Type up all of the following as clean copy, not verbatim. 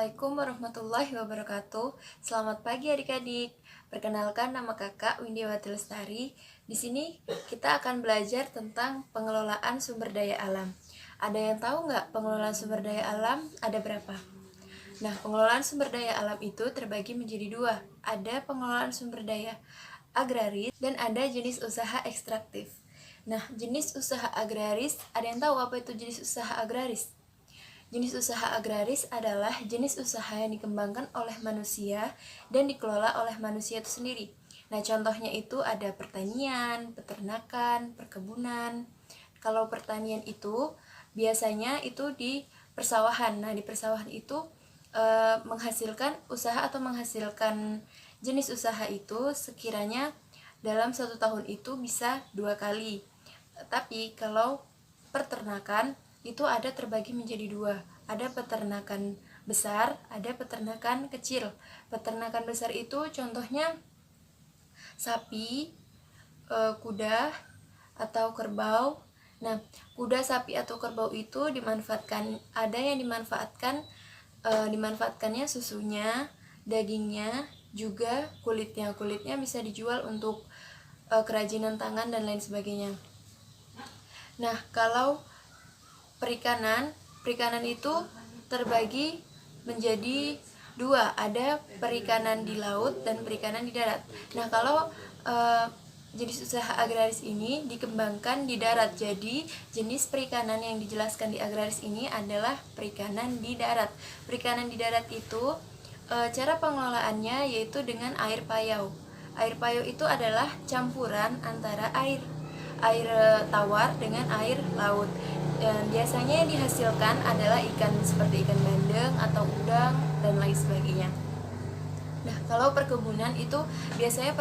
Assalamualaikum warahmatullahi wabarakatuh. Selamat pagi adik-adik. Perkenalkan, nama kakak Windiawati Lestari. Di sini kita akan belajar tentang pengelolaan sumber daya alam. Ada yang tahu nggak pengelolaan sumber daya alam ada berapa? Nah, pengelolaan sumber daya alam itu terbagi menjadi dua. Ada pengelolaan sumber daya agraris dan ada jenis usaha ekstraktif. Nah, jenis usaha agraris, ada yang tahu apa itu jenis usaha agraris? Jenis usaha agraris adalah jenis usaha yang dikembangkan oleh manusia dan dikelola oleh manusia itu sendiri. Nah, contohnya itu ada pertanian, peternakan, perkebunan. Kalau pertanian itu biasanya itu di persawahan. Nah, di persawahan itu menghasilkan usaha atau menghasilkan jenis usaha itu sekiranya dalam 1 tahun itu bisa 2 kali. Tapi kalau peternakan itu ada terbagi menjadi dua. Ada peternakan besar, ada peternakan kecil. Peternakan besar itu contohnya sapi, kuda, atau kerbau. Nah, kuda, sapi, atau kerbau itu dimanfaatkan. Ada yang dimanfaatkannya susunya, dagingnya, juga kulitnya. Kulitnya bisa dijual untuk kerajinan tangan dan lain sebagainya. Nah, kalau perikanan itu terbagi menjadi dua, ada perikanan di laut dan perikanan di darat. Nah, kalau jenis usaha agraris ini dikembangkan di darat, jadi jenis perikanan yang dijelaskan di agraris ini adalah perikanan di darat. Perikanan di darat itu cara pengelolaannya yaitu dengan air payau. Air payau itu adalah campuran antara air tawar dengan air laut. Dan biasanya yang dihasilkan adalah ikan seperti ikan bandeng atau udang dan lain sebagainya. Nah, kalau perkebunan itu biasanya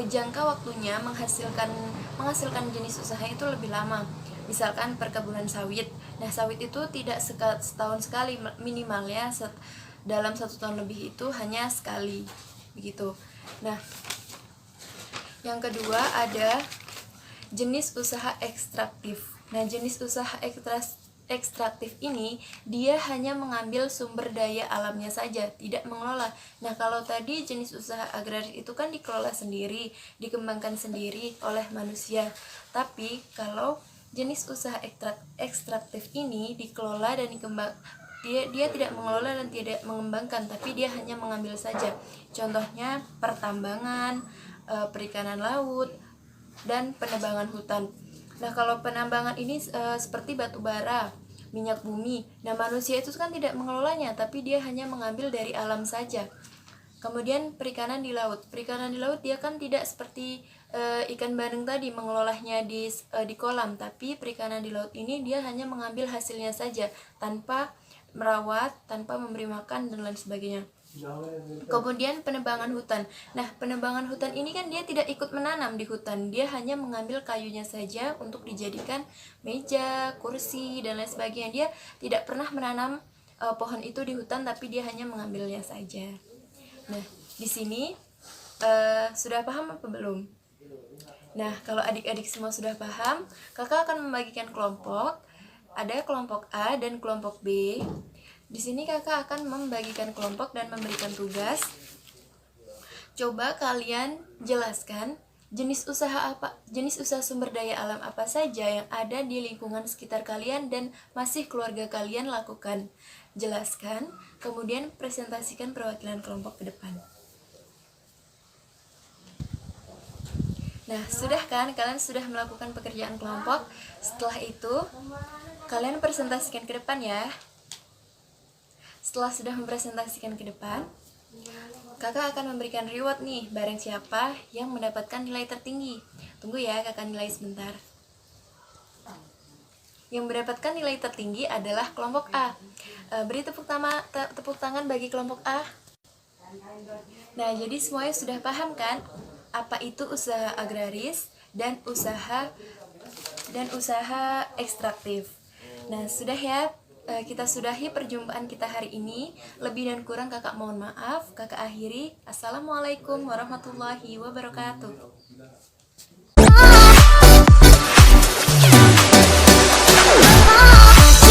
jangka waktunya menghasilkan jenis usaha itu lebih lama. Misalkan perkebunan sawit. Nah, sawit itu tidak setahun sekali, minimalnya dalam 1 tahun lebih itu hanya sekali begitu. Nah, yang kedua ada jenis usaha ekstraktif. Nah, jenis usaha ekstraktif ini dia hanya mengambil sumber daya alamnya saja, tidak mengelola. Nah, kalau tadi jenis usaha agraris itu kan dikelola sendiri, dikembangkan sendiri oleh manusia. Tapi kalau jenis usaha ekstraktif ini dikelola dan dia tidak mengelola dan tidak mengembangkan, tapi dia hanya mengambil saja. Contohnya pertambangan, perikanan laut, dan penebangan hutan. Nah, kalau penambangan ini seperti batu bara, minyak bumi. Nah, manusia itu kan tidak mengelolanya, tapi dia hanya mengambil dari alam saja. Kemudian perikanan di laut. Perikanan di laut dia kan tidak seperti ikan bandeng tadi mengelolanya di kolam, tapi perikanan di laut ini dia hanya mengambil hasilnya saja tanpa merawat, tanpa memberi makan dan lain sebagainya. Kemudian penebangan hutan. Nah, penebangan hutan ini kan dia tidak ikut menanam di hutan, dia hanya mengambil kayunya saja untuk dijadikan meja, kursi, dan lain sebagainya. Dia tidak pernah menanam pohon itu di hutan, tapi dia hanya mengambilnya saja. Nah, di sini sudah paham apa belum? Nah, kalau adik-adik semua sudah paham, kakak akan membagikan kelompok. Ada kelompok A dan kelompok B. Di sini kakak akan membagikan kelompok dan memberikan tugas. Coba kalian jelaskan jenis usaha sumber daya alam apa saja yang ada di lingkungan sekitar kalian dan masih keluarga kalian lakukan. Jelaskan, kemudian presentasikan perwakilan kelompok ke depan. Nah, sudah kan? Kalian sudah melakukan pekerjaan kelompok. Setelah itu, kalian presentasikan ke depan ya. Setelah sudah mempresentasikan ke depan, kakak akan memberikan reward nih, barang siapa yang mendapatkan nilai tertinggi. Tunggu ya, kakak nilai sebentar. Yang mendapatkan nilai tertinggi adalah kelompok A. Beri tepuk tangan bagi kelompok A. Nah, jadi semuanya sudah paham kan apa itu usaha agraris dan usaha ekstraktif. Nah, sudah ya. Kita sudahi perjumpaan kita hari ini. Lebih dan kurang kakak mohon maaf. Kakak akhiri. Assalamualaikum warahmatullahi wabarakatuh.